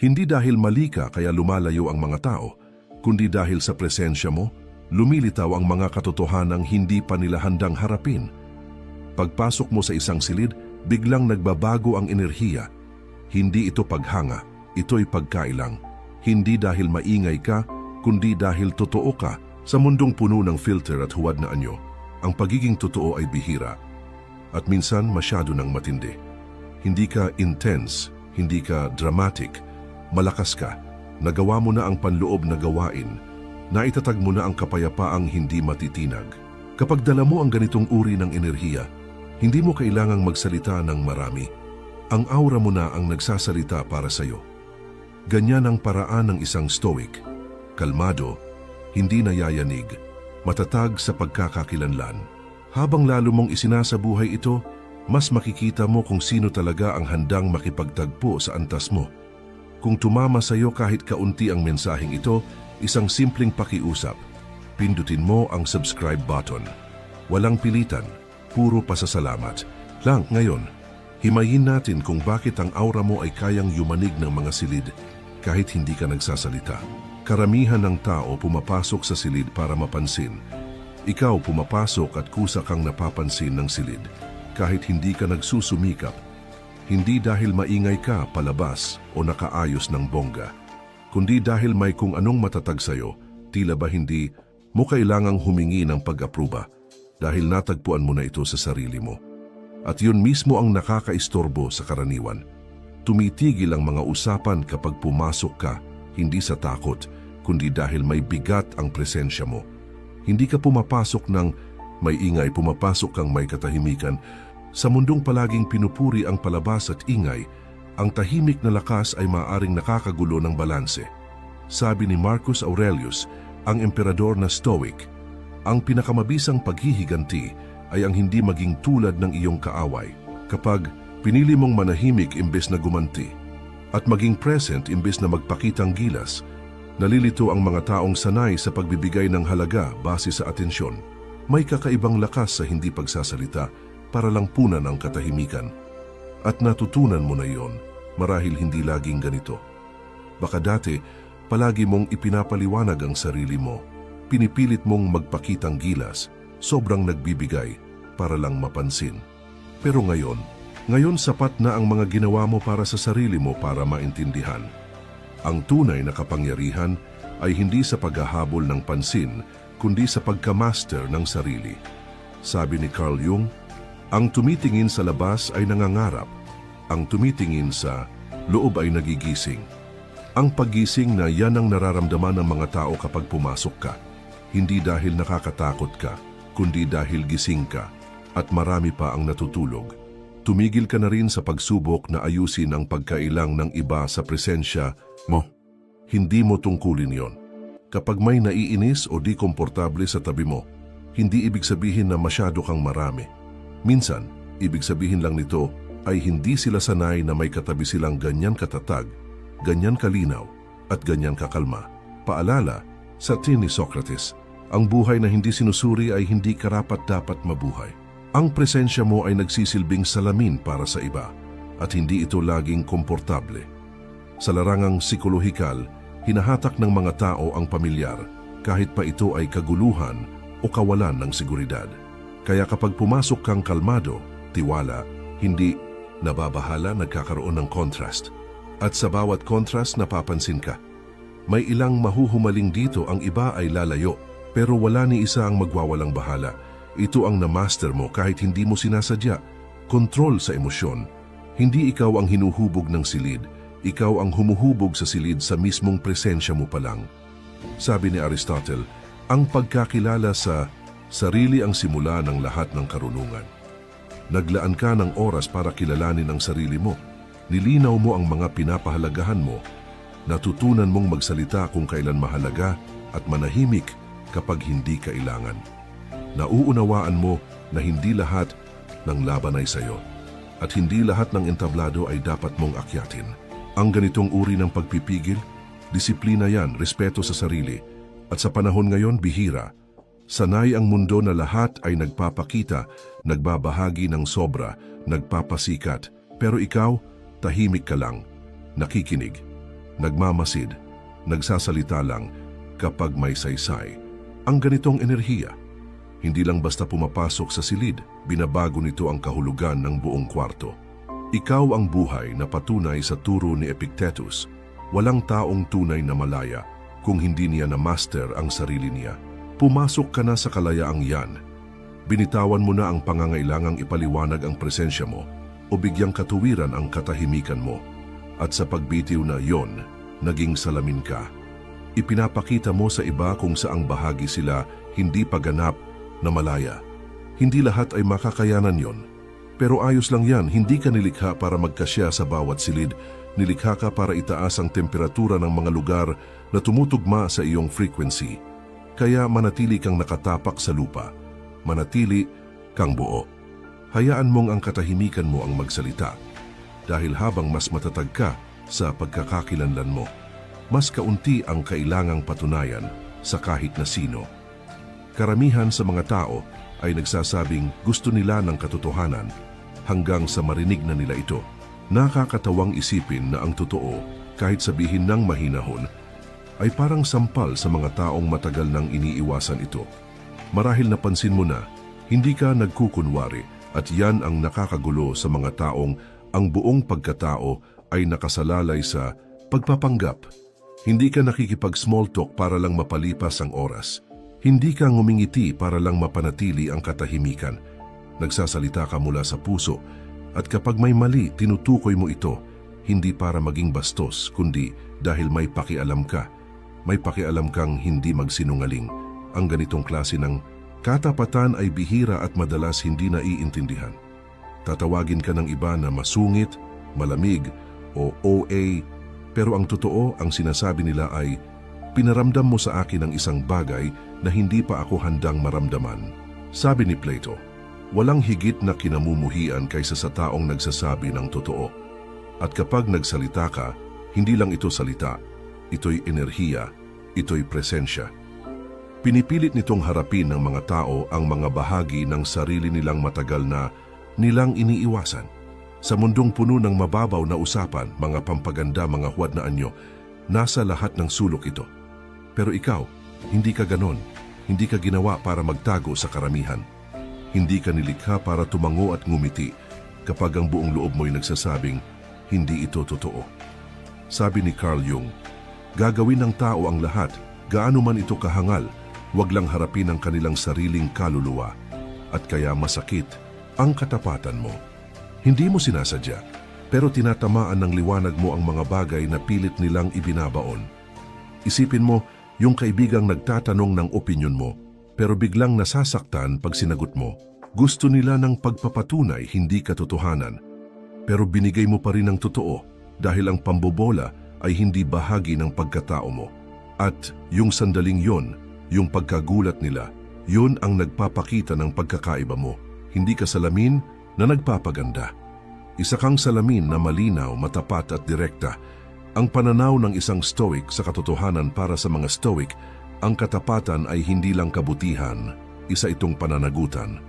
Hindi dahil mali ka kaya lumalayo ang mga tao, kundi dahil sa presensya mo, lumilitaw ang mga katotohanang hindi pa nila handang harapin. Pagpasok mo sa isang silid, biglang nagbabago ang enerhiya. Hindi ito paghanga, ito'y pagkailang. Hindi dahil maingay ka, kundi dahil totoo ka. Sa mundong puno ng filter at huwad na anyo, ang pagiging totoo ay bihira. At minsan masyado ng matindi. Hindi ka intense, hindi ka dramatic, malakas ka. Nagawa mo na ang panloob na gawain. Naitatag mo na ang kapayapaang hindi matitinag. Kapag dala mo ang ganitong uri ng enerhiya, hindi mo kailangang magsalita ng marami. Ang aura mo na ang nagsasalita para sa iyo. Ganyan ang paraan ng isang stoic, kalmado, hindi nayayanig, matatag sa pagkakakilanlan. Habang lalo mong isinasabuhay ito, mas makikita mo kung sino talaga ang handang makipagtagpo sa antas mo. Kung tumama sa iyo kahit kaunti ang mensaheng ito, isang simpleng pakiusap, pindutin mo ang subscribe button. Walang pilitan, puro pasasalamat. Lang ngayon, himayin natin kung bakit ang aura mo ay kayang yumanig ng mga silid kahit hindi ka nagsasalita. Karamihan ng tao pumapasok sa silid para mapansin. Ikaw pumapasok at kusa kang napapansin ng silid kahit hindi ka nagsusumikap. Hindi dahil maingay ka palabas o nakaayos ng bongga, kundi dahil may kung anong matatag sa'yo. Tila ba hindi mo kailangang humingi ng pag-apruba dahil natagpuan mo na ito sa sarili mo. At yun mismo ang nakakaistorbo sa karaniwan. Tumitigil ang mga usapan kapag pumasok ka, hindi sa takot, kundi dahil may bigat ang presensya mo. Hindi ka pumapasok ng may ingay, pumapasok kang may katahimikan. Sa mundong palaging pinupuri ang palabas at ingay, ang tahimik na lakas ay maaaring nakakagulo ng balanse. Sabi ni Marcus Aurelius, ang emperador na Stoic, ang pinakamabisang paghihiganti ay ang hindi maging tulad ng iyong kaaway. Kapag pinili mong manahimik imbes na gumanti, at maging present imbes na magpakitang gilas, nalilito ang mga taong sanay sa pagbibigay ng halaga base sa atensyon. May kakaibang lakas sa hindi pagsasalita para lang punan ang katahimikan. At natutunan mo na iyon, marahil hindi laging ganito. Baka dati, palagi mong ipinapaliwanag ang sarili mo. Pinipilit mong magpakitang gilas, sobrang nagbibigay para lang mapansin. Pero ngayon sapat na ang mga ginawa mo para sa sarili mo para maintindihan. Ang tunay na kapangyarihan ay hindi sa paghahabol ng pansin, kundi sa pagkamaster ng sarili. Sabi ni Carl Jung, ang tumitingin sa labas ay nangangarap, ang tumitingin sa loob ay nagigising. Ang paggising na yan ang nararamdaman ng mga tao kapag pumasok ka, hindi dahil nakakatakot ka, kundi dahil gising ka at marami pa ang natutulog. Tumigil ka na rin sa pagsubok na ayusin ang pagkailang ng iba sa presensya mo. Hindi mo tungkulin yon. Kapag may naiinis o di komportable sa tabi mo, hindi ibig sabihin na masyado kang marami. Minsan, ibig sabihin lang nito ay hindi sila sanay na may katabi silang ganyan katatag, ganyan kalinaw, at ganyan kakalma. Paalala, sa tin ni Socrates, ang buhay na hindi sinusuri ay hindi karapat-dapat mabuhay. Ang presensya mo ay nagsisilbing salamin para sa iba at hindi ito laging komportable. Sa larangang psikolohikal, hinahatak ng mga tao ang pamilyar kahit pa ito ay kaguluhan o kawalan ng seguridad. Kaya kapag pumasok kang kalmado, tiwala, hindi nababahala, nagkakaroon ng contrast. At sa bawat contrast napapansin ka. May ilang mahuhumaling dito, ang iba ay lalayo, pero wala ni isa ang magwawalang bahala. Ito ang na-master mo kahit hindi mo sinasadya. Kontrol sa emosyon. Hindi ikaw ang hinuhubog ng silid. Ikaw ang humuhubog sa silid sa mismong presensya mo pa lang. Sabi ni Aristotle, ang pagkakilala sa sarili ang simula ng lahat ng karunungan. Naglaan ka ng oras para kilalanin ang sarili mo. Nilinaw mo ang mga pinapahalagahan mo. Natutunan mong magsalita kung kailan mahalaga at manahimik kapag hindi kailangan. Nauunawaan mo na hindi lahat ng laban ay sayo at hindi lahat ng entablado ay dapat mong akyatin. Ang ganitong uri ng pagpipigil, disiplina yan, respeto sa sarili, at sa panahon ngayon bihira. Sanay ang mundo na lahat ay nagpapakita, nagbabahagi ng sobra, nagpapasikat, pero ikaw, tahimik ka lang, nakikinig. nagmamasid, nagsasalita lang kapag may saysay. Ang ganitong enerhiya, hindi lang basta pumapasok sa silid, binabago nito ang kahulugan ng buong kwarto. Ikaw ang buhay na patunay sa turo ni Epictetus. Walang taong tunay na malaya kung hindi niya na-master ang sarili niya. Pumasok ka na sa kalayaang yan. Binitawan mo na ang pangangailangang ipaliwanag ang presensya mo o bigyang katuwiran ang katahimikan mo. At sa pagbitiw na yon, naging salamin ka. Ipinapakita mo sa iba kung saang bahagi sila hindi paganap na malaya. Hindi lahat ay makakayanan yon. Pero ayos lang yan, hindi ka nilikha para magkasya sa bawat silid. Nilikha ka para itaas ang temperatura ng mga lugar na tumutugma sa iyong frequency. Kaya manatili kang nakatapak sa lupa. Manatili kang buo. Hayaan mong ang katahimikan mo ang magsalita. Dahil habang mas matatag ka sa pagkakakilanlan mo, mas kaunti ang kailangang patunayan sa kahit na sino. Karamihan sa mga tao ay nagsasabing gusto nila ng katotohanan hanggang sa marinig na nila ito. Nakakatawang isipin na ang totoo, kahit sabihin ng mahinahon, ay parang sampal sa mga taong matagal nang iniiwasan ito. Marahil napansin mo na, hindi ka nagkukunwari at yan ang nakakagulo sa mga taong ang buong pagkatao ay nakasalalay sa pagpapanggap. Hindi ka nakikipag-small talk para lang mapalipas ang oras. Hindi ka ngumingiti para lang mapanatili ang katahimikan. Nagsasalita ka mula sa puso at kapag may mali, tinutukoy mo ito, hindi para maging bastos, kundi dahil may pakialam ka. May pakialam kang hindi magsinungaling. Ang ganitong klase ng katapatan ay bihira at madalas hindi naiintindihan. Tatawagin ka ng iba na masungit, malamig o OA, pero ang totoo, ang sinasabi nila ay, pinaramdam mo sa akin ang isang bagay na hindi pa ako handang maramdaman. Sabi ni Plato, walang higit na kinamumuhian kaysa sa taong nagsasabi ng totoo. At kapag nagsalita ka, hindi lang ito salita, ito'y enerhiya, ito'y presensya. Pinipilit nitong harapin ng mga tao ang mga bahagi ng sarili nilang matagal na nilang iniiwasan. Sa mundong puno ng mababaw na usapan, mga pampaganda, mga huwad na anyo, nasa lahat ng sulok ito. Pero ikaw, hindi ka ganon. Hindi ka ginawa para magtago sa karamihan. Hindi ka nilikha para tumango at ngumiti kapag ang buong loob mo'y nagsasabing, hindi ito totoo. Sabi ni Carl Jung, gagawin ng tao ang lahat, gaano man ito kahangal, wag lang harapin ang kanilang sariling kaluluwa. At kaya masakit ang katapatan mo. Hindi mo sinasadya, pero tinatamaan ng liwanag mo ang mga bagay na pilit nilang ibinabaon. Isipin mo, yung kaibigang nagtatanong ng opinyon mo, pero biglang nasasaktan pag sinagot mo. Gusto nila ng pagpapatunay, hindi katotohanan. Pero binigay mo pa rin ang totoo dahil ang pambobola ay hindi bahagi ng pagkatao mo. At yung sandaling yon, yung pagkagulat nila, yun ang nagpapakita ng pagkakaiba mo. Hindi ka salamin na nagpapaganda. Isa kang salamin na malinaw, matapat at direkta. Ang pananaw ng isang stoic sa katotohanan para sa mga stoic, ang katapatan ay hindi lang kabutihan, isa itong pananagutan.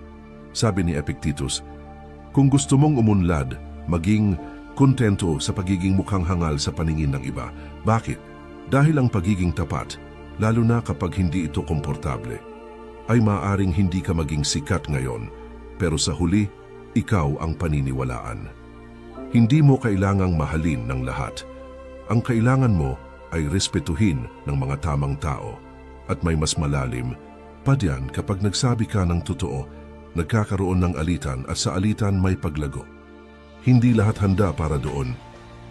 Sabi ni Epictetus, kung gusto mong umunlad, maging kontento sa pagiging mukhang hangal sa paningin ng iba. Bakit? Dahil ang pagiging tapat, lalo na kapag hindi ito komportable, ay maaaring hindi ka maging sikat ngayon, pero sa huli, ikaw ang paniniwalaan. Hindi mo kailangang mahalin ng lahat. Ang kailangan mo ay respetuhin ng mga tamang tao. At may mas malalim pa diyan kapag nagsabi ka ng totoo, nagkakaroon ng alitan at sa alitan may paglago. Hindi lahat handa para doon.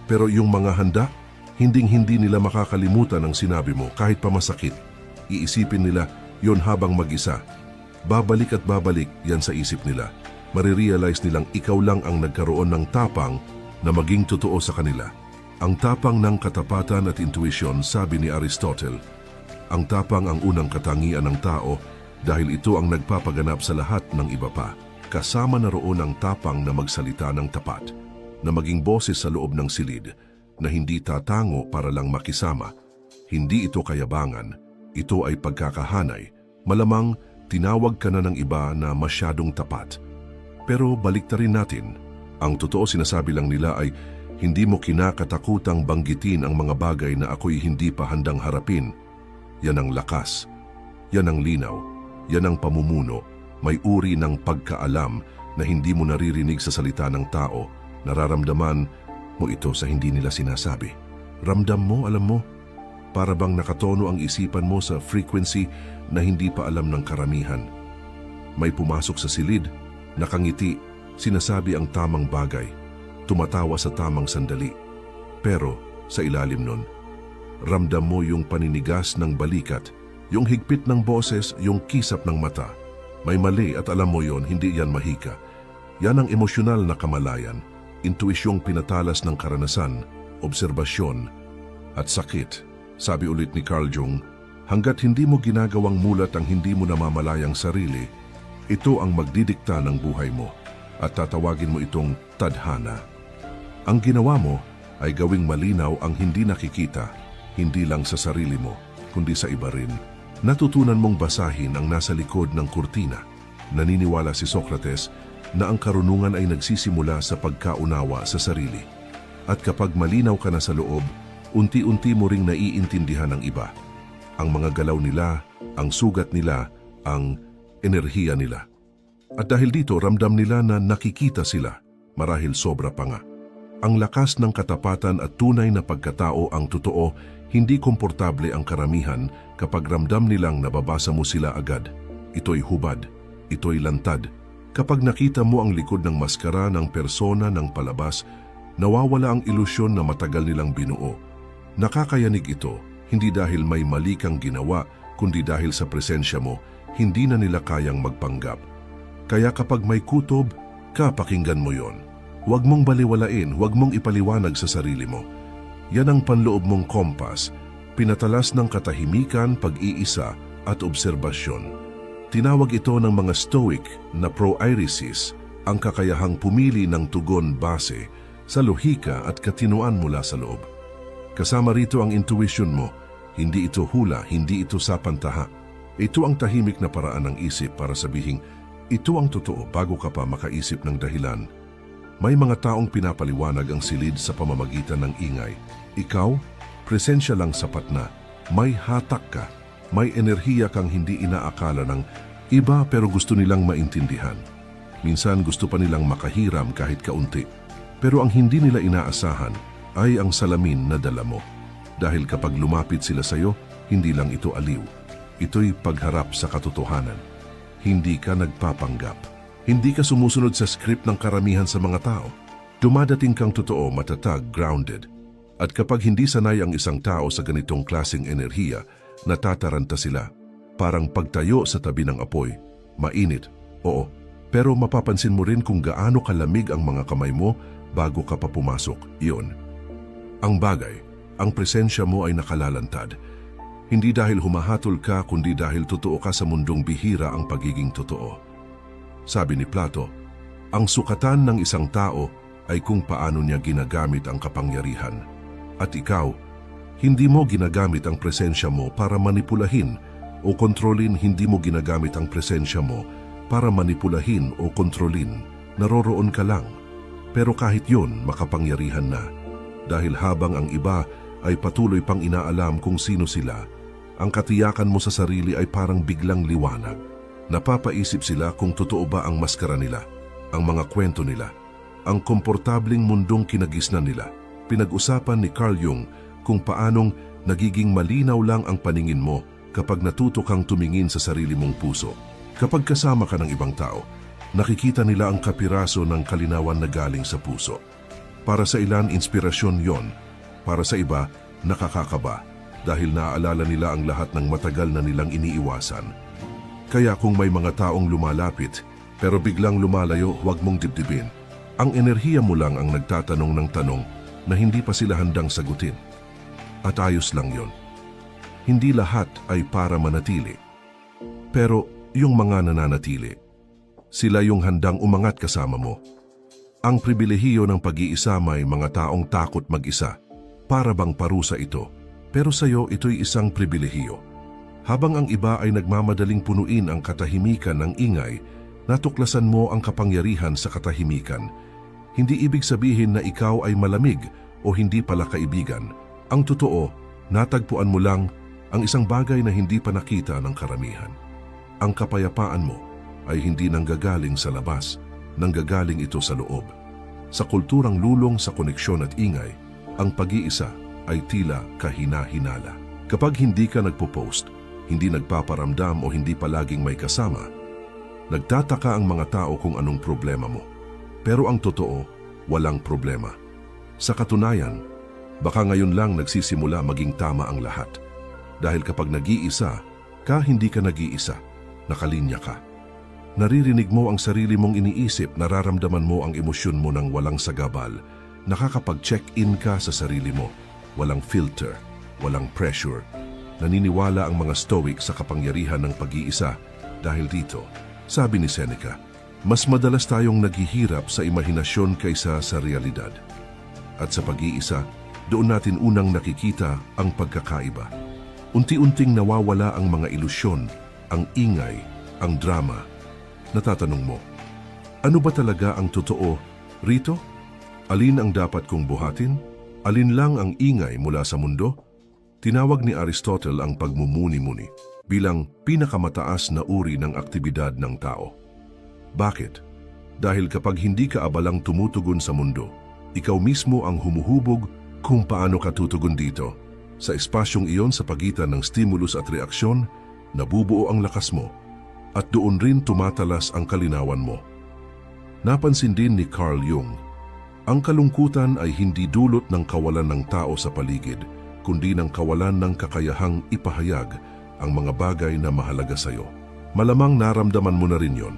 Pero yung mga handa, hinding-hindi nila makakalimutan ang sinabi mo kahit pa masakit. Iisipin nila yon habang mag-isa. Babalik at babalik yan sa isip nila. Marirealize nilang ikaw lang ang nagkaroon ng tapang na maging totoo sa kanila. Ang tapang ng katapatan at intuition, sabi ni Aristotle, ang tapang ang unang katangian ng tao dahil ito ang nagpapaganap sa lahat ng iba pa. Kasama na roon ang tapang na magsalita ng tapat, na maging boses sa loob ng silid, na hindi tatango para lang makisama. Hindi ito kayabangan, ito ay pagkakahanay. Malamang tinawag ka na ng iba na masyadong tapat. Pero baliktarin natin, ang totoo sinasabi lang nila ay Hindi mo kinakatakutang banggitin ang mga bagay na ako'y hindi pa handang harapin. Yan ang lakas. Yan ang linaw. Yan ang pamumuno. May uri ng pagkaalam na hindi mo naririnig sa salita ng tao. Nararamdaman mo ito sa hindi nila sinasabi. Ramdam mo, alam mo, para bang nakatono ang isipan mo sa frequency na hindi pa alam ng karamihan. May pumasok sa silid, nakangiti, sinasabi ang tamang bagay, tumatawa sa tamang sandali. Pero sa ilalim nun, ramdam mo yung paninigas ng balikat, yung higpit ng boses, yung kisap ng mata. May mali at alam mo yon, hindi yan mahika. Yan ang emosyonal na kamalayan, intuisyong pinatalas ng karanasan, obserbasyon at sakit. Sabi ulit ni Carl Jung, hanggat hindi mo ginagawang mulat ang hindi mo namamalayang sarili, ito ang magdidikta ng buhay mo at tatawagin mo itong tadhana. Ang ginawa mo ay gawing malinaw ang hindi nakikita, hindi lang sa sarili mo, kundi sa iba rin. Natutunan mong basahin ang nasa likod ng kurtina. Naniniwala si Socrates na ang karunungan ay nagsisimula sa pagkaunawa sa sarili. At kapag malinaw ka na sa loob, unti-unti mo ring naiintindihan ng iba. Ang mga galaw nila, ang sugat nila, ang enerhiya nila. At dahil dito, ramdam nila na nakikita sila, marahil sobra pa nga. Ang lakas ng katapatan at tunay na pagkatao ang totoo, hindi komportable ang karamihan kapag ramdam nilang nababasa mo sila agad. Ito'y hubad, ito'y lantad. Kapag nakita mo ang likod ng maskara ng persona ng palabas, nawawala ang ilusyon na matagal nilang binuo. Nakakayanig ito, hindi dahil may mali kang ginawa, kundi dahil sa presensya mo, hindi na nila kayang magpanggap. Kaya kapag may kutob, pakinggan mo yon. Huwag mong baliwalain, huwag mong ipaliwanag sa sarili mo. Yan ang panloob mong kompas, pinatalas ng katahimikan, pag-iisa at obserbasyon. Tinawag ito ng mga Stoic na proairesis, ang kakayahang pumili ng tugon base sa lohika at katinuan mula sa loob. Kasama rito ang intuition mo, hindi ito hula, hindi ito sapantaha. Ito ang tahimik na paraan ng isip para sabihing, ito ang totoo bago ka pa makaisip ng dahilan. May mga taong pinapaliwanag ang silid sa pamamagitan ng ingay. Ikaw, presensya lang sapat na. May hatak ka. May enerhiya kang hindi inaakala ng iba pero gusto nilang maintindihan. Minsan gusto pa nilang makahiram kahit kaunti. Pero ang hindi nila inaasahan ay ang salamin na dala mo. Dahil kapag lumapit sila sa'yo, hindi lang ito aliw. Ito'y pagharap sa katotohanan. Hindi ka nagpapanggap. Hindi ka sumusunod sa script ng karamihan sa mga tao. Dumadating kang totoo, matatag, grounded. At kapag hindi sanay ang isang tao sa ganitong klaseng enerhiya, natataranta sila. Parang pagtayo sa tabi ng apoy. Mainit, oo. Pero mapapansin mo rin kung gaano kalamig ang mga kamay mo bago ka pa pumasok. Iyon. Ang bagay, ang presensya mo ay nakalalantad. Hindi dahil humahatol ka, kundi dahil totoo ka sa mundong bihira ang pagiging totoo. Sabi ni Plato, ang sukatan ng isang tao ay kung paano niya ginagamit ang kapangyarihan. At ikaw, hindi mo ginagamit ang presensya mo para manipulahin o kontrolin, hindi mo ginagamit ang presensya mo para manipulahin o kontrolin. Naroroon ka lang. Pero kahit yun, makapangyarihan na. Dahil habang ang iba ay patuloy pang inaalam kung sino sila, ang katiyakan mo sa sarili ay parang biglang liwanag. Napapaisip sila kung totoo ba ang maskara nila, ang mga kwento nila, ang komportabling mundong kinagisnan nila. Pinag-usapan ni Carl Jung kung paanong nagiging malinaw lang ang paningin mo kapag natuto kang tumingin sa sarili mong puso. Kapag kasama ka ng ibang tao, nakikita nila ang kapiraso ng kalinawan na galing sa puso. Para sa ilan, inspirasyon yon. Para sa iba, nakakakaba dahil naaalala nila ang lahat ng matagal na nilang iniiwasan. Kaya kung may mga taong lumalapit pero biglang lumalayo, huwag mong dibdibin. Ang enerhiya mo lang ang nagtatanong ng tanong na hindi pa sila handang sagutin. At ayos lang yon. Hindi lahat ay para manatili. Pero yung mga nananatili, sila yung handang umangat kasama mo. Ang pribilehiyo ng pag-iisa, may mga taong takot mag-isa. Para bang parusa ito. Pero sa'yo ito'y isang pribilehiyo. Habang ang iba ay nagmamadaling punuin ang katahimikan ng ingay, natuklasan mo ang kapangyarihan sa katahimikan. Hindi ibig sabihin na ikaw ay malamig o hindi pala kaibigan. Ang totoo, natagpuan mo lang ang isang bagay na hindi pa nakita ng karamihan. Ang kapayapaan mo ay hindi nanggagaling sa labas, nanggagaling ito sa loob. Sa kulturang lulong sa koneksyon at ingay, ang pag-iisa ay tila kahina-hinala. Kapag hindi ka nagpo-post, hindi nagpaparamdam o hindi palaging may kasama, nagtataka ang mga tao kung anong problema mo. Pero ang totoo, walang problema. Sa katunayan, baka ngayon lang nagsisimula maging tama ang lahat. Dahil kapag nag-iisa ka, hindi ka nag-iisa, nakalinya ka. Naririnig mo ang sarili mong iniisip, nararamdaman mo ang emosyon mo ng walang sagabal, nakakapag-check-in ka sa sarili mo, walang filter, walang pressure. Naniniwala ang mga Stoic sa kapangyarihan ng pag-iisa dahil dito, sabi ni Seneca, mas madalas tayong naghihirap sa imahinasyon kaysa sa realidad. At sa pag-iisa, doon natin unang nakikita ang pagkakaiba. Unti-unting nawawala ang mga ilusyon, ang ingay, ang drama. Natatanong mo, ano ba talaga ang totoo rito? Alin ang dapat kong buhatin? Alin lang ang ingay mula sa mundo? Tinawag ni Aristotle ang pagmumuni-muni bilang pinakamataas na uri ng aktibidad ng tao. Bakit? Dahil kapag hindi ka abalang tumutugon sa mundo, ikaw mismo ang humuhubog kung paano ka tutugon dito. Sa espasyong iyon sa pagitan ng stimulus at reaksyon, nabubuo ang lakas mo at doon rin tumatalas ang kalinawan mo. Napansin din ni Carl Jung, ang kalungkutan ay hindi dulot ng kawalan ng tao sa paligid, kundi ng kawalan ng kakayahang ipahayag ang mga bagay na mahalaga sa iyo. Malamang naramdaman mo na rin yon.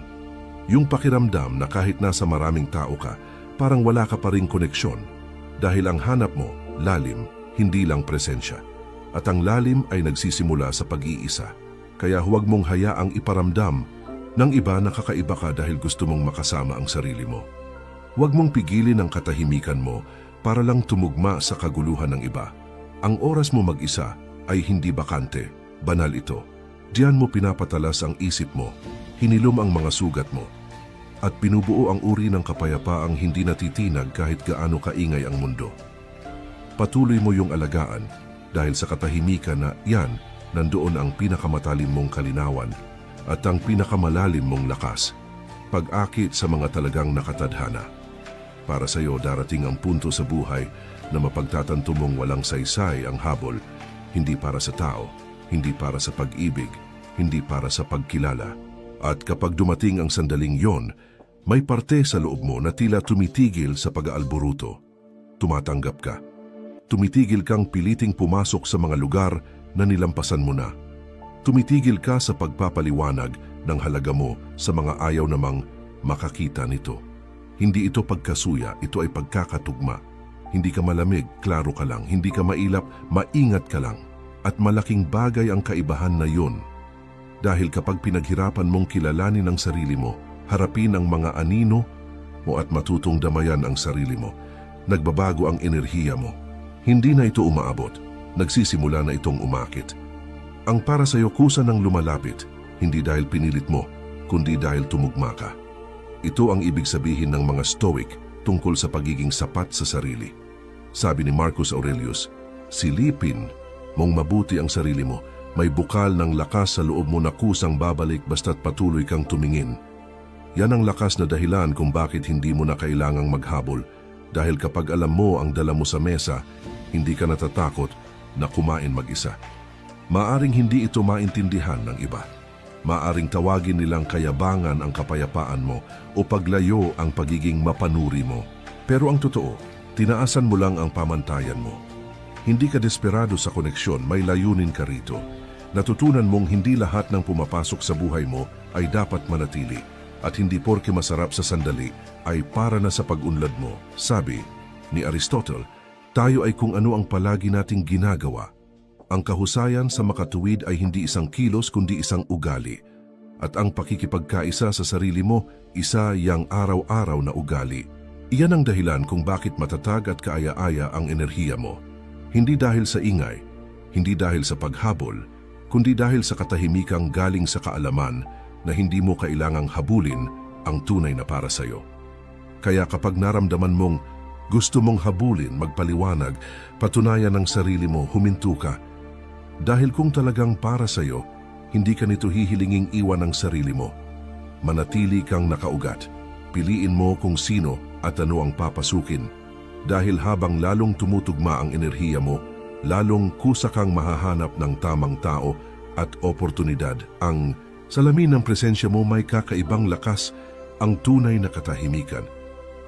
Yung pakiramdam na kahit nasa maraming tao ka, parang wala ka pa ring koneksyon dahil ang hanap mo, lalim, hindi lang presensya. At ang lalim ay nagsisimula sa pag-iisa. Kaya huwag mong hayaang iparamdam ng iba na kakaiba ka dahil gusto mong makasama ang sarili mo. Huwag mong pigilin ang katahimikan mo para lang tumugma sa kaguluhan ng iba. Ang oras mo mag-isa ay hindi bakante, banal ito. Diyan mo pinapatalas ang isip mo, hinilom ang mga sugat mo, at pinubuo ang uri ng kapayapaang hindi natitinag kahit gaano kaingay ang mundo. Patuloy mo yung alagaan dahil sa katahimikan na yan, nandoon ang pinakamatalim mong kalinawan at ang pinakamalalim mong lakas, pag-akit sa mga talagang nakatadhana. Para sa iyo darating ang punto sa buhay na mapagtatanto mong walang saysay ang habol, hindi para sa tao, hindi para sa pag-ibig, hindi para sa pagkilala. At kapag dumating ang sandaling yon, may parte sa loob mo na tila tumitigil sa pag-aalboruto. Tumatanggap ka. Tumitigil kang piliting pumasok sa mga lugar na nilampasan mo na. Tumitigil ka sa pagpapaliwanag ng halaga mo sa mga ayaw namang makakita nito. Hindi ito pagkasuya, ito ay pagkakatugma. Hindi ka malamig, klaro ka lang. Hindi ka mailap, maingat ka lang. At malaking bagay ang kaibahan na yun. Dahil kapag pinaghirapan mong kilalanin ang sarili mo, harapin ang mga anino mo at matutong damayan ang sarili mo, nagbabago ang enerhiya mo. Hindi na ito umaabot, nagsisimula na itong umakit. Ang para sa'yo kusa ng lumalapit, hindi dahil pinilit mo, kundi dahil tumugma ka. Ito ang ibig sabihin ng mga Stoic tungkol sa pagiging sapat sa sarili. Sabi ni Marcus Aurelius, silipin mong mabuti ang sarili mo, may bukal ng lakas sa loob mo na kusang babalik basta't patuloy kang tumingin. Yan ang lakas na dahilan kung bakit hindi mo na kailangang maghabol, dahil kapag alam mo ang dala mo sa mesa, hindi ka natatakot na kumain mag-isa. Maaring hindi ito maintindihan ng iba. Maaring tawagin nilang kayabangan ang kapayapaan mo o paglayo ang pagiging mapanuri mo. Pero ang totoo, tinaasan mo lang ang pamantayan mo. Hindi ka desperado sa koneksyon, may layunin ka rito. Natutunan mong hindi lahat ng pumapasok sa buhay mo ay dapat manatili. At hindi porke masarap sa sandali ay para na sa pag-unlad mo. Sabi ni Aristotle, tayo ay kung ano ang palagi nating ginagawa. Ang kahusayan sa makatuwid ay hindi isang kilos kundi isang ugali. At ang pakikipagkaisa sa sarili mo, isa yang araw-araw na ugali. Iyan ang dahilan kung bakit matatag at kaaya-aya ang enerhiya mo. Hindi dahil sa ingay, hindi dahil sa paghabol, kundi dahil sa katahimikang galing sa kaalaman na hindi mo kailangang habulin ang tunay na para sa iyo. Kaya kapag naramdaman mong gusto mong habulin, magpaliwanag, patunayan ng sarili mo, huminto ka. Dahil kung talagang para sa'yo, hindi ka nito hihilinging iwan ang sarili mo. Manatili kang nakaugat. Piliin mo kung sino at ano ang papasukin. Dahil habang lalong tumutugma ang enerhiya mo, lalong kusa kang mahahanap ng tamang tao at oportunidad. Ang salamin ng presensya mo may kakaibang lakas, ang tunay na katahimikan.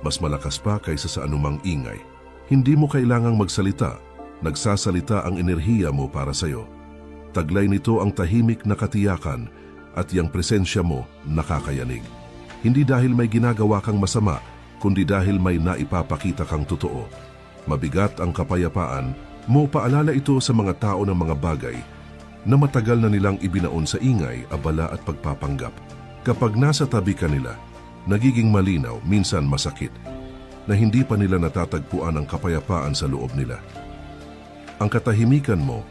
Mas malakas pa kaysa sa anumang ingay. Hindi mo kailangang magsalita, nagsasalita ang enerhiya mo para sa'yo. Taglay nito ang tahimik na katiyakan at yung presensya mo nakakayanig. Hindi dahil may ginagawa kang masama, kundi dahil may naipapakita kang totoo. Mabigat ang kapayapaan mo, paalala ito sa mga tao ng mga bagay na matagal na nilang ibinaon sa ingay, abala at pagpapanggap. Kapag nasa tabi ka nila, nagiging malinaw, minsan masakit, na hindi pa nila natatagpuan ang kapayapaan sa loob nila. Ang katahimikan mo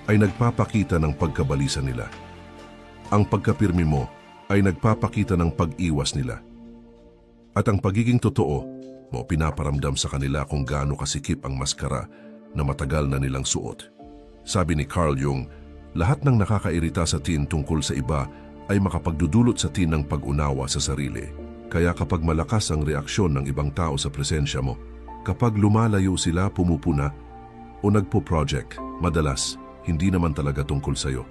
ay nagpapakita ng pagkabalisa nila. Ang pagkapirmi mo ay nagpapakita ng pag-iwas nila. At ang pagiging totoo mo pinaparamdam sa kanila kung gaano kasikip ang maskara na matagal na nilang suot. Sabi ni Carl Jung, lahat ng nakakairita sa teen tungkol sa iba ay makapagdudulot sa teen ng pag-unawa sa sarili. Kaya kapag malakas ang reaksyon ng ibang tao sa presensya mo, kapag lumalayo sila, pumupuna o nagpo-project, madalas hindi naman talaga tungkol sa'yo.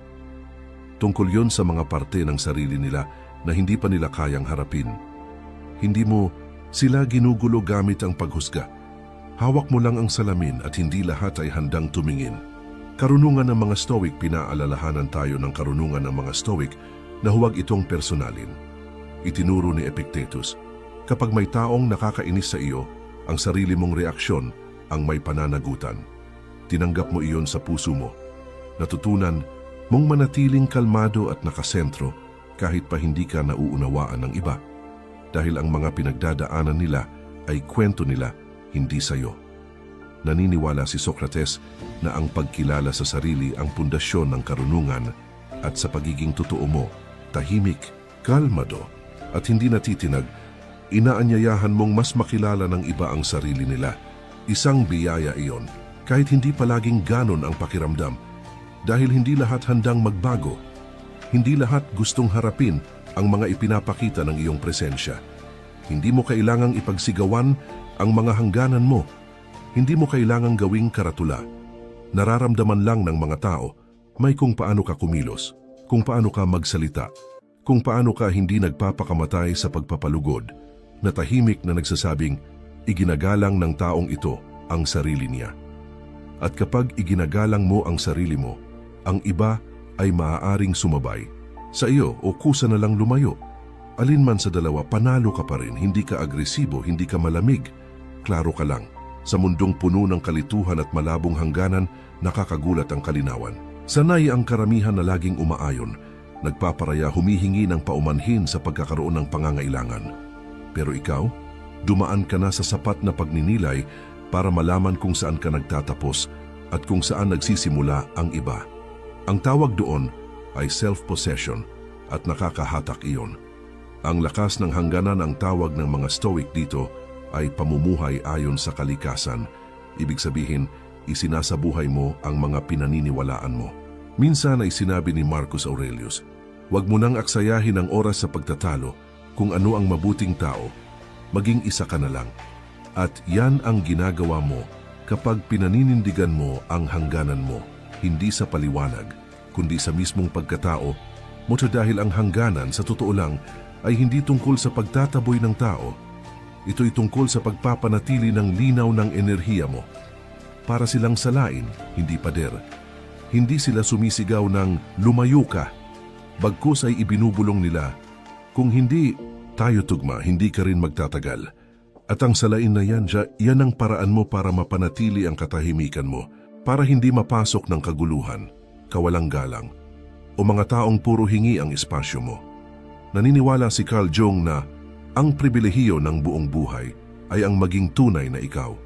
Tungkol yon sa mga parte ng sarili nila na hindi pa nila kayang harapin. Hindi mo sila ginugulo gamit ang paghusga. Hawak mo lang ang salamin at hindi lahat ay handang tumingin. Karunungan ng mga Stoic, pinaalalahanan tayo ng karunungan ng mga Stoic na huwag itong personalin. Itinuro ni Epictetus, kapag may taong nakakainis sa iyo, ang sarili mong reaksyon ang may pananagutan. Tinanggap mo iyon sa puso mo. Natutunan mong manatiling kalmado at nakasentro kahit pa hindi ka nauunawaan ng iba. Dahil ang mga pinagdadaanan nila ay kwento nila, hindi sa iyo. Naniniwala si Socrates na ang pagkilala sa sarili ang pundasyon ng karunungan at sa pagiging totoo mo, tahimik, kalmado, at hindi natitinag, inaanyayahan mong mas makilala ng iba ang sarili nila. Isang biyaya iyon, kahit hindi palaging ganon ang pakiramdam, dahil hindi lahat handang magbago. Hindi lahat gustong harapin ang mga ipinapakita ng iyong presensya. Hindi mo kailangang ipagsigawan ang mga hangganan mo. Hindi mo kailangang gawing karatula. Nararamdaman lang ng mga tao may kung paano ka kumilos, kung paano ka magsalita, kung paano ka hindi nagpapakamatay sa pagpapalugod, na tahimik na nagsasabing iginagalang ng taong ito ang sarili niya. At kapag iginagalang mo ang sarili mo, ang iba ay maaaring sumabay sa iyo o kusa na lang lumayo. Alinman sa dalawa, panalo ka pa rin, hindi ka agresibo, hindi ka malamig. Klaro ka lang, sa mundong puno ng kalituhan at malabong hangganan, nakakagulat ang kalinawan. Sanay ang karamihan na laging umaayon, nagpaparaya, humihingi ng paumanhin sa pagkakaroon ng pangangailangan. Pero ikaw, dumaan ka na sa sapat na pagninilay para malaman kung saan ka nagtatapos at kung saan nagsisimula ang iba. Ang tawag doon ay self-possession at nakakahatak iyon. Ang lakas ng hangganan, ang tawag ng mga Stoic dito ay pamumuhay ayon sa kalikasan. Ibig sabihin, isinasabuhay mo ang mga pinaniniwalaan mo. Minsan ay sinabi ni Marcus Aurelius, huwag mo nang aksayahin ang oras sa pagtatalo kung ano ang mabuting tao, maging isa ka na lang. At yan ang ginagawa mo kapag pinaninindigan mo ang hangganan mo, hindi sa paliwanag, kundi sa mismong pagkatao mo. Dahil ang hangganan sa totoo lang ay hindi tungkol sa pagtataboy ng tao. Ito'y tungkol sa pagpapanatili ng linaw ng enerhiya mo. Para silang salain, hindi pader. Hindi sila sumisigaw ng lumayo ka. Bagkus ay ibinubulong nila, kung hindi tayo tugma, hindi ka rin magtatagal. At ang salain na yan, yan ang paraan mo para mapanatili ang katahimikan mo, para hindi mapasok ng kaguluhan, kawalang galang, o mga taong puro hingi ang espasyo mo. Naniniwala si Carl Jung na ang pribilehiyo ng buong buhay ay ang maging tunay na ikaw.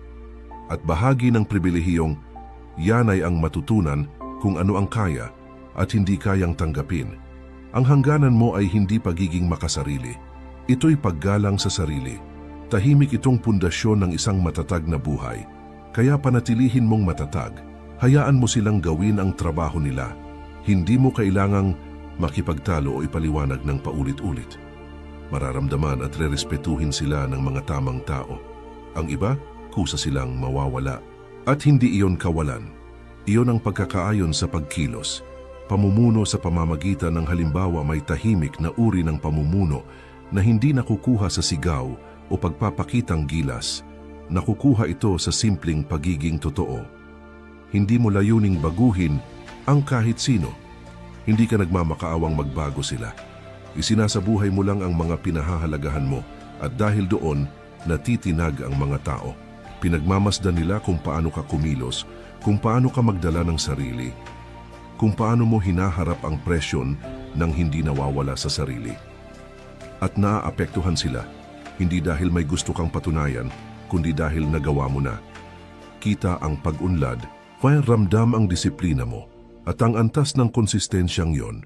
At bahagi ng pribilehiyong yan ay ang matutunan kung ano ang kaya at hindi kayang tanggapin. Ang hangganan mo ay hindi pagiging makasarili. Ito'y paggalang sa sarili. Tahimik itong pundasyon ng isang matatag na buhay. Kaya panatilihin mong matatag. Hayaan mo silang gawin ang trabaho nila. Hindi mo kailangang makipagtalo o ipaliwanag ng paulit-ulit. Mararamdaman at rerespetuhin sila ng mga tamang tao. Ang iba, kusa silang mawawala. At hindi iyon kawalan. Iyon ang pagkakaayon sa pagkilos. Pamumuno sa pamamagitan ng halimbawa may tahimik na uri ng pamumuno na hindi nakukuha sa sigaw o pagpapakitang gilas. Nakukuha ito sa simpleng pagiging totoo. Hindi mo layuning baguhin ang kahit sino. Hindi ka nagmamakaawang magbago sila. Isinasabuhay mo lang ang mga pinahahalagahan mo at dahil doon, natitinag ang mga tao. Pinagmamasdan nila kung paano ka kumilos, kung paano ka magdala ng sarili, kung paano mo hinaharap ang presyon nang hindi nawawala sa sarili. At naaapektuhan sila, hindi dahil may gusto kang patunayan, kundi dahil nagawa mo na. Kita ang pag-unlad, kaya ramdam ang disiplina mo, at ang antas ng konsistensyang yon.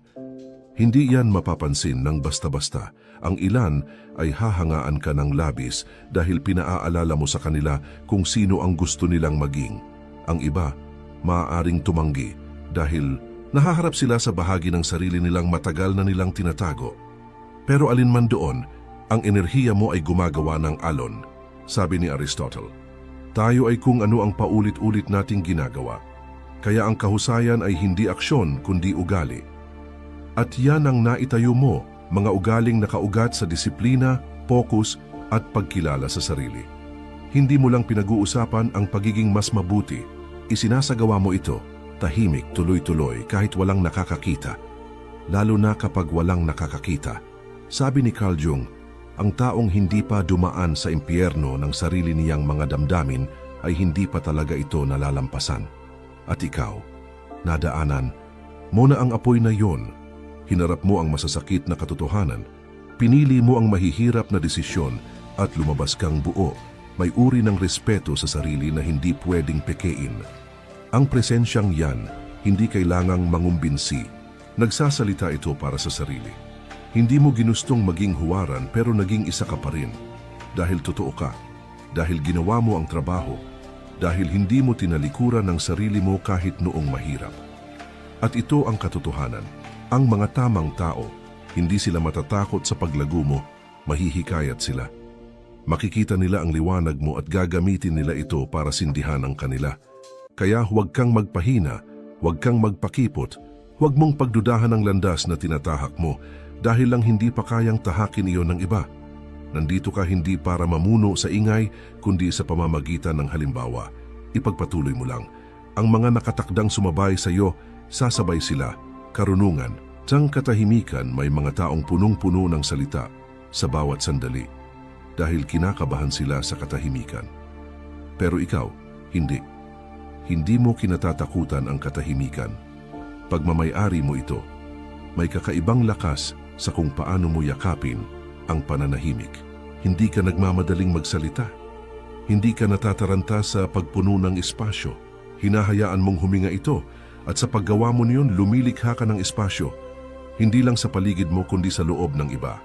Hindi yan mapapansin ng basta-basta. Ang ilan ay hahangaan ka ng labis dahil pinaaalala mo sa kanila kung sino ang gusto nilang maging. Ang iba, maaaring tumanggi dahil nahaharap sila sa bahagi ng sarili nilang matagal na nilang tinatago. Pero alinman doon, ang enerhiya mo ay gumagawa ng alon. Sabi ni Aristotle, tayo ay kung ano ang paulit-ulit nating ginagawa. Kaya ang kahusayan ay hindi aksyon kundi ugali. At yan ang naitayo mo, mga ugaling nakaugat sa disiplina, focus at pagkilala sa sarili. Hindi mo lang pinag-uusapan ang pagiging mas mabuti. Isinasagawa mo ito, tahimik, tuloy-tuloy kahit walang nakakakita. Lalo na kapag walang nakakakita. Sabi ni Carl Jung, ang taong hindi pa dumaan sa impyerno ng sarili niyang mga damdamin ay hindi pa talaga ito nalalampasan. At ikaw, nadaanan mo na ang apoy na yon. Hinarap mo ang masasakit na katotohanan. Pinili mo ang mahihirap na desisyon at lumabas kang buo. May uri ng respeto sa sarili na hindi pwedeng pekein. Ang presensyang yan, hindi kailangang mangumbinsi. Nagsasalita ito para sa sarili. Hindi mo ginustong maging huwaran pero naging isa ka pa rin. Dahil totoo ka, dahil ginawa mo ang trabaho, dahil hindi mo tinalikuran ng sarili mo kahit noong mahirap. At ito ang katotohanan. Ang mga tamang tao, hindi sila matatakot sa paglago mo, mahihikayat sila. Makikita nila ang liwanag mo at gagamitin nila ito para sindihan ang kanila. Kaya huwag kang magpahina, huwag kang magpakipot, huwag mong pagdudahan ang landas na tinatahak mo dahil lang hindi pa kayang tahakin iyon ng iba. Nandito ka hindi para mamuno sa ingay, kundi sa pamamagitan ng halimbawa. Ipagpatuloy mo lang. Ang mga nakatakdang sumabay sa iyo, sasabay sila. Karunungan, tiyang katahimikan may mga taong punong-puno ng salita sa bawat sandali dahil kinakabahan sila sa katahimikan. Pero ikaw, hindi. Hindi mo kinatatakutan ang katahimikan. Pagmamay-ari mo ito, may kakaibang lakas sa kung paano mo yakapin ang pananahimik. Hindi ka nagmamadaling magsalita. Hindi ka natataranta sa pagpuno ng espasyo. Hinahayaan mong huminga ito at sa paggawa mo niyon lumilikha ka ng espasyo. Hindi lang sa paligid mo kundi sa loob ng iba.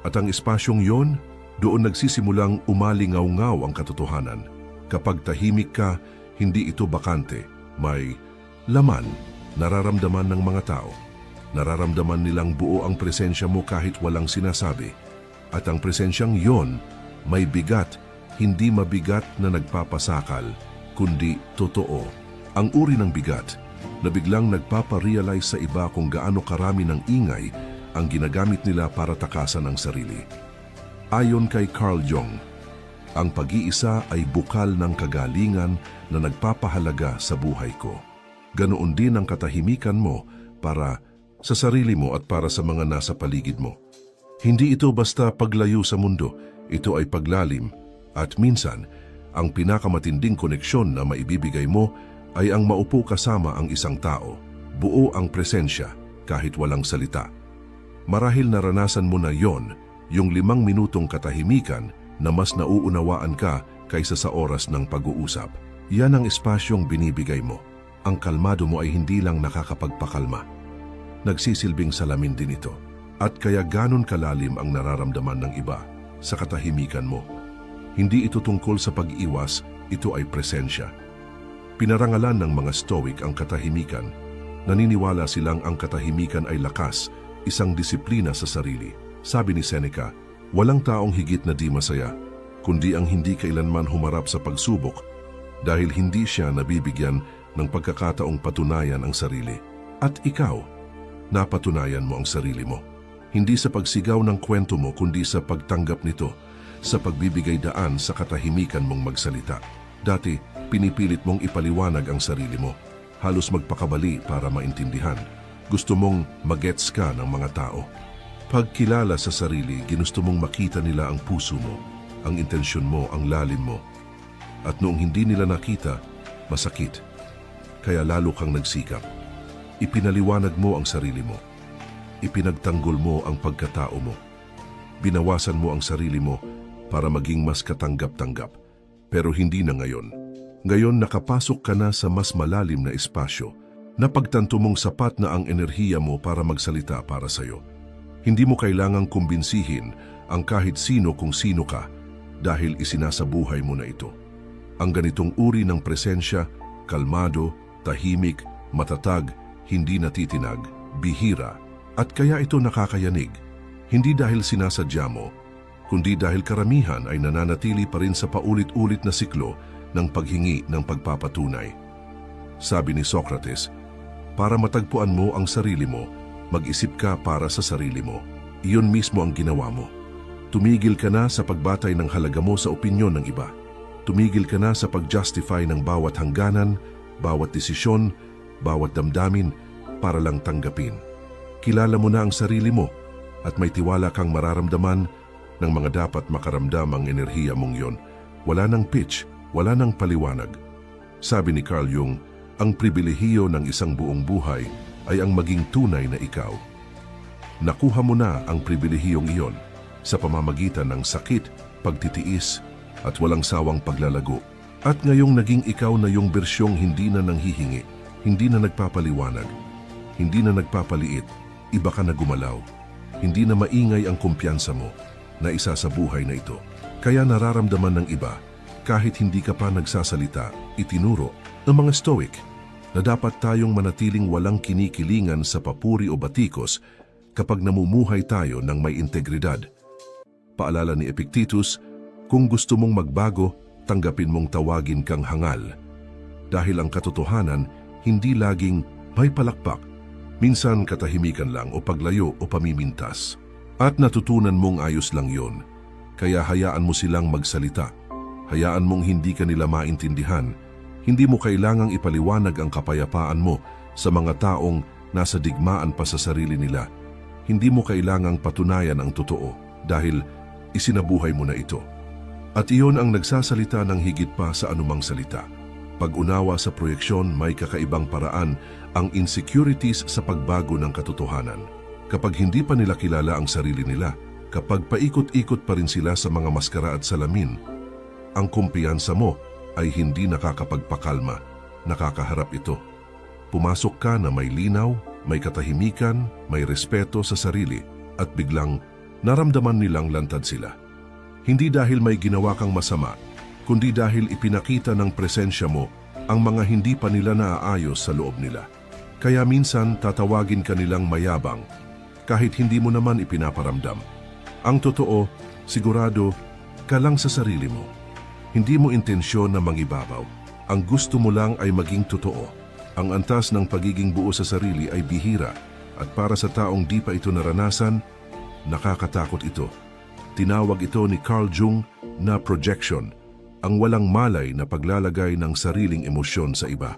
At ang espasyong yon, doon nagsisimulang umalingaw-ngaw ang katotohanan. Kapag tahimik ka, hindi ito bakante. May laman, nararamdaman ng mga tao. Nararamdaman nilang buo ang presensya mo kahit walang sinasabi. At ang presensyang yon, may bigat, hindi mabigat na nagpapasakal, kundi totoo. Ang uri ng bigat na biglang nagpaparealize sa iba kung gaano karami ng ingay ang ginagamit nila para takasan ang sarili. Ayon kay Carl Jung, ang pag-iisa ay bukal ng kagalingan na nagpapahalaga sa buhay ko. Ganoon din ang katahimikan mo para sa sarili mo at para sa mga nasa paligid mo. Hindi ito basta paglayo sa mundo, ito ay paglalim at minsan, ang pinakamatinding koneksyon na maibibigay mo ay ang maupo kasama ang isang tao, buo ang presensya kahit walang salita. Marahil naranasan mo na yon, yung 5 minutong katahimikan na mas nauunawaan ka kaysa sa oras ng pag-uusap. Yan ang espasyong binibigay mo. Ang kalmado mo ay hindi lang nakakapagpakalma. Nagsisilbing salamin din ito. At kaya ganon kalalim ang nararamdaman ng iba sa katahimikan mo. Hindi ito tungkol sa pag-iwas, ito ay presensya. Pinarangalan ng mga Stoic ang katahimikan. Naniniwala silang ang katahimikan ay lakas, isang disiplina sa sarili. Sabi ni Seneca, walang taong higit na di masaya, kundi ang hindi kailanman humarap sa pagsubok dahil hindi siya nabibigyan ng pagkakataong patunayan ang sarili. At ikaw, napatunayan mo ang sarili mo. Hindi sa pagsigaw ng kwento mo kundi sa pagtanggap nito, sa pagbibigay daan sa katahimikan mong magsalita. Dati, pinipilit mong ipaliwanag ang sarili mo, halos magpakabali para maintindihan. Gusto mong magets ka ng mga tao. Pagkilala sa sarili, ginusto mong makita nila ang puso mo, ang intensyon mo, ang lalim mo. At noong hindi nila nakita, masakit. Kaya lalo kang nagsikap. Ipinaliwanag mo ang sarili mo. Ipinagtanggol mo ang pagkatao mo. Binawasan mo ang sarili mo para maging mas katanggap-tanggap. Pero hindi na ngayon. Ngayon nakapasok ka na sa mas malalim na espasyo. Napagtanto mong sapat na ang enerhiya mo para magsalita para sa'yo. Hindi mo kailangang kumbinsihin ang kahit sino kung sino ka dahil isinasabuhay mo na ito. Ang ganitong uri ng presensya, kalmado, tahimik, matatag, hindi natitinag, bihira, at kaya ito nakakayanig. Hindi dahil sinasadya mo, kundi dahil karamihan ay nananatili pa rin sa paulit-ulit na siklo ng paghingi ng pagpapatunay. Sabi ni Socrates, para matagpuan mo ang sarili mo, mag-isip ka para sa sarili mo. Iyon mismo ang ginawa mo. Tumigil ka na sa pagbatay ng halaga mo sa opinyon ng iba. Tumigil ka na sa pag-justify ng bawat hangganan, bawat desisyon, bawat damdamin para lang tanggapin. Kilala mo na ang sarili mo at may tiwala kang mararamdaman ng mga dapat makaramdam ang enerhiya mong yon. Wala nang pitch, wala nang paliwanag. Sabi ni Carl Jung, ang pribilehiyo ng isang buong buhay ay ang maging tunay na ikaw. Nakuha mo na ang pribilehiyong iyon sa pamamagitan ng sakit, pagtitiis, at walang sawang paglalago. At ngayong naging ikaw na yung bersyong hindi na nanghihingi, hindi na nagpapaliwanag, hindi na nagpapaliit, iba ka na gumalaw. Hindi na maingay ang kumpiyansa mo na isa sa buhay na ito. Kaya nararamdaman ng iba, kahit hindi ka pa nagsasalita, itinuro ng mga Stoic na dapat tayong manatiling walang kinikilingan sa papuri o batikos kapag namumuhay tayo ng may integridad. Paalala ni Epictetus, kung gusto mong magbago, tanggapin mong tawagin kang hangal. Dahil ang katotohanan, hindi laging may palakpak. Minsan katahimikan lang o paglayo o pamimintas. At natutunan mong ayos lang yon. Kaya hayaan mo silang magsalita. Hayaan mong hindi ka nila maintindihan. Hindi mo kailangang ipaliwanag ang kapayapaan mo sa mga taong nasa digmaan pa sa sarili nila. Hindi mo kailangang patunayan ang totoo dahil isinabuhay mo na ito. At iyon ang nagsasalita ng higit pa sa anumang salita. Pag-unawa sa proyeksyon, may kakaibang paraan ang insecurities sa pagbago ng katotohanan. Kapag hindi pa nila kilala ang sarili nila, kapag paikot-ikot pa rin sila sa mga maskara at salamin, ang kumpiyansa mo ay hindi nakakapagpakalma, nakakaharap ito. Pumasok ka na may linaw, may katahimikan, may respeto sa sarili at biglang naramdaman nilang lantad sila. Hindi dahil may ginawa kang masama, kundi dahil ipinakita ng presensya mo ang mga hindi pa nila naaayos sa loob nila. Kaya minsan tatawagin ka nilang mayabang, kahit hindi mo naman ipinaparamdam. Ang totoo, sigurado ka lang sa sarili mo. Hindi mo intensyon na mangibabaw. Ang gusto mo lang ay maging totoo. Ang antas ng pagiging buo sa sarili ay bihira at para sa taong di pa ito naranasan, nakakatakot ito. Tinawag ito ni Carl Jung na projection, ang walang malay na paglalagay ng sariling emosyon sa iba.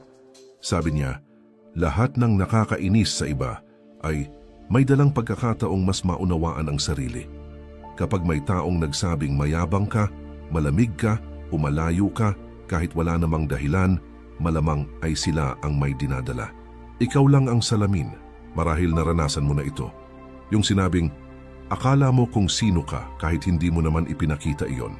Sabi niya, lahat ng nakakainis sa iba ay may dalang pagkakataong mas maunawaan ang sarili. Kapag may taong nagsabing mayabang ka, malamig ka, umalayo ka, kahit wala namang dahilan, malamang ay sila ang may dinadala. Ikaw lang ang salamin, marahil naranasan mo na ito. Yung sinabing, akala mo kung sino ka kahit hindi mo naman ipinakita iyon.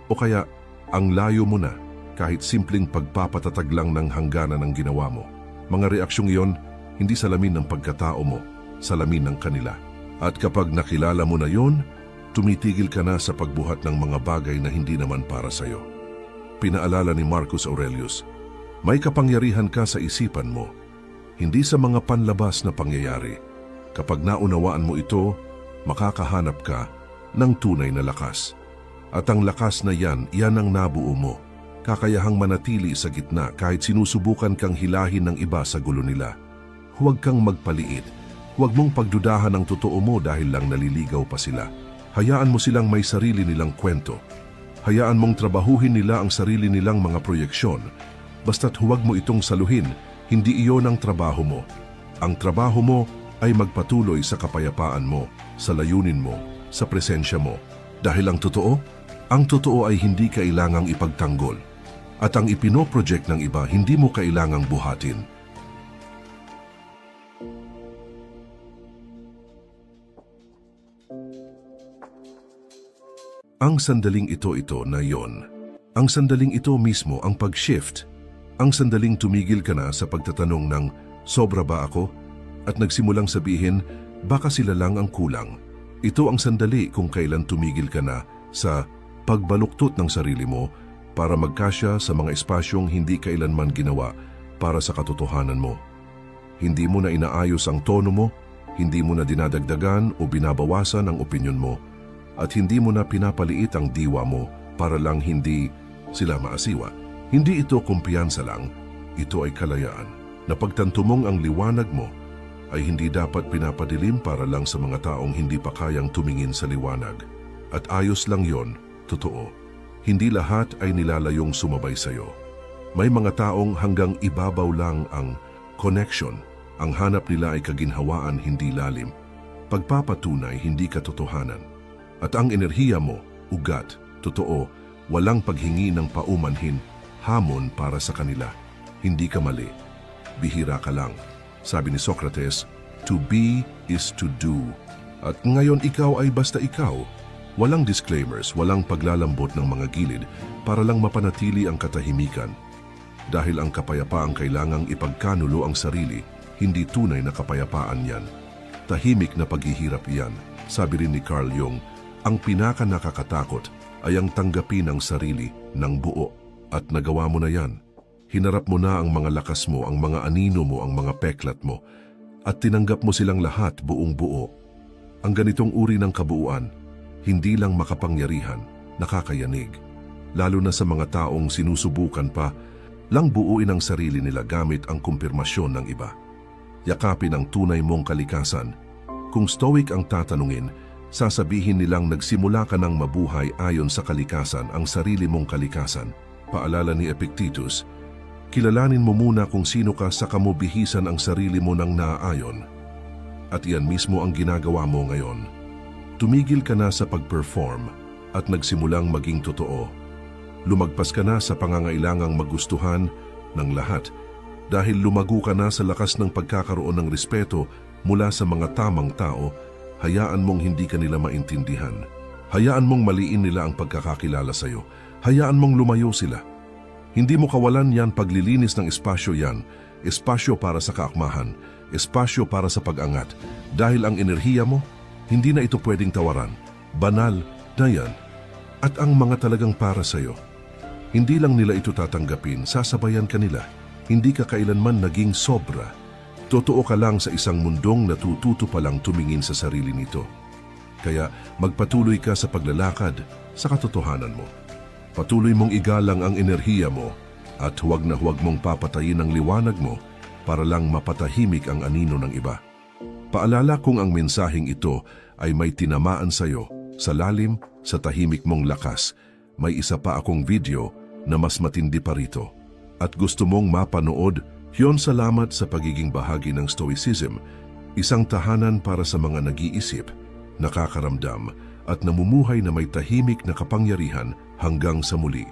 O kaya, ang layo mo na kahit simpleng pagpapatatag lang ng hangganan ng ginawa mo. Mga reaksyong iyon, hindi salamin ng pagkatao mo, salamin ng kanila. At kapag nakilala mo na yon, Tumitigil ka na sa pagbuhat ng mga bagay na hindi naman para sa'yo. Pinaalala ni Marcus Aurelius, may kapangyarihan ka sa isipan mo, hindi sa mga panlabas na pangyayari. Kapag naunawaan mo ito, makakahanap ka ng tunay na lakas. At ang lakas na yan ang nabuo mo. Kakayahang manatili sa gitna kahit sinusubukan kang hilahin ng iba sa gulo nila. Huwag kang magpaliit. Huwag mong pagdudahan ang totoo mo dahil lang naliligaw pa sila. Hayaan mo silang may sarili nilang kwento. Hayaan mong trabahuhin nila ang sarili nilang mga proyeksyon. Basta't huwag mo itong saluhin, hindi iyon ang trabaho mo. Ang trabaho mo ay magpatuloy sa kapayapaan mo, sa layunin mo, sa presensya mo. Dahil ang totoo ay hindi kailangang ipagtanggol. At ang ipinoproject ng iba, hindi mo kailangang buhatin. Ang sandaling ito na yon. Ang sandaling ito mismo ang pag-shift. Ang sandaling tumigil ka na sa pagtatanong ng, sobra ba ako? At nagsimulang sabihin, baka sila lang ang kulang. Ito ang sandali kung kailan tumigil ka na sa pagbaluktot ng sarili mo para magkasya sa mga espasyong hindi kailanman ginawa para sa katotohanan mo. Hindi mo na inaayos ang tono mo, hindi mo na dinadagdagan o binabawasan ang opinyon mo, at hindi mo na pinapaliit ang diwa mo para lang hindi sila maasiwa. Hindi ito kumpiyansa lang, ito ay kalayaan. Napagtanto mong ang liwanag mo ay hindi dapat pinapadilim para lang sa mga taong hindi pa kayang tumingin sa liwanag. At ayos lang yon, totoo. Hindi lahat ay nilalayong sumabay sa'yo. May mga taong hanggang ibabaw lang ang connection. Ang hanap nila ay kaginhawaan, hindi lalim. Pagpapatunay, hindi katotohanan. At ang enerhiya mo, ugat, totoo, walang paghingi ng paumanhin, hamon para sa kanila. Hindi ka mali. Bihira ka lang. Sabi ni Socrates, to be is to do. At ngayon ikaw ay basta ikaw. Walang disclaimers, walang paglalambot ng mga gilid para lang mapanatili ang katahimikan. Dahil ang kapayapaang kailangang ipagkanulo ang sarili, hindi tunay na kapayapaan yan. Tahimik na paghihirap yan. Sabi rin ni Carl Jung, ang pinaka nakakatakot ay ang tanggapin ang sarili ng buo. At nagawa mo na yan. Hinarap mo na ang mga lakas mo, ang mga anino mo, ang mga peklat mo, at tinanggap mo silang lahat buong buo. Ang ganitong uri ng kabuuan, hindi lang makapangyarihan, nakakayanig. Lalo na sa mga taong sinusubukan pa lang buuin ang sarili nila gamit ang kumpirmasyon ng iba. Yakapin ang tunay mong kalikasan. Kung stoic ang tatanungin, sasabihin nilang nagsimula ka ng mabuhay ayon sa kalikasan, ang sarili mong kalikasan. Paalala ni Epictetus, kilalanin mo muna kung sino ka saka mo bihisan ang sarili mo ng naaayon. At yan mismo ang ginagawa mo ngayon. Tumigil ka na sa pag-perform at nagsimulang maging totoo. Lumagpas ka na sa pangangailangang magustuhan ng lahat dahil lumago ka na sa lakas ng pagkakaroon ng respeto mula sa mga tamang tao. Hayaan mong hindi ka nila maintindihan. Hayaan mong maliin nila ang pagkakakilala sa iyo. Hayaan mong lumayo sila. Hindi mo kawalan yan paglilinis ng espasyo yan, espasyo para sa kaakmahan, espasyo para sa pag-angat. Dahil ang enerhiya mo, hindi na ito pwedeng tawaran. Banal na yan. At ang mga talagang para sa iyo, hindi lang nila ito tatanggapin, sasabayan ka nila. Hindi ka kailanman naging sobra. Totoo ka lang sa isang mundong natututo pa lang tumingin sa sarili nito. Kaya magpatuloy ka sa paglalakad sa katotohanan mo. Patuloy mong igalang ang enerhiya mo at huwag na huwag mong papatayin ang liwanag mo para lang mapatahimik ang anino ng iba. Paalala kung ang mensaheng ito ay may tinamaan sa iyo, sa lalim, sa tahimik mong lakas, may isa pa akong video na mas matindi pa rito. At gusto mong mapanood, yon salamat sa pagiging bahagi ng Stoicism, isang tahanan para sa mga nag-iisip, nakakaramdam, at namumuhay na may tahimik na kapangyarihan hanggang sa muli.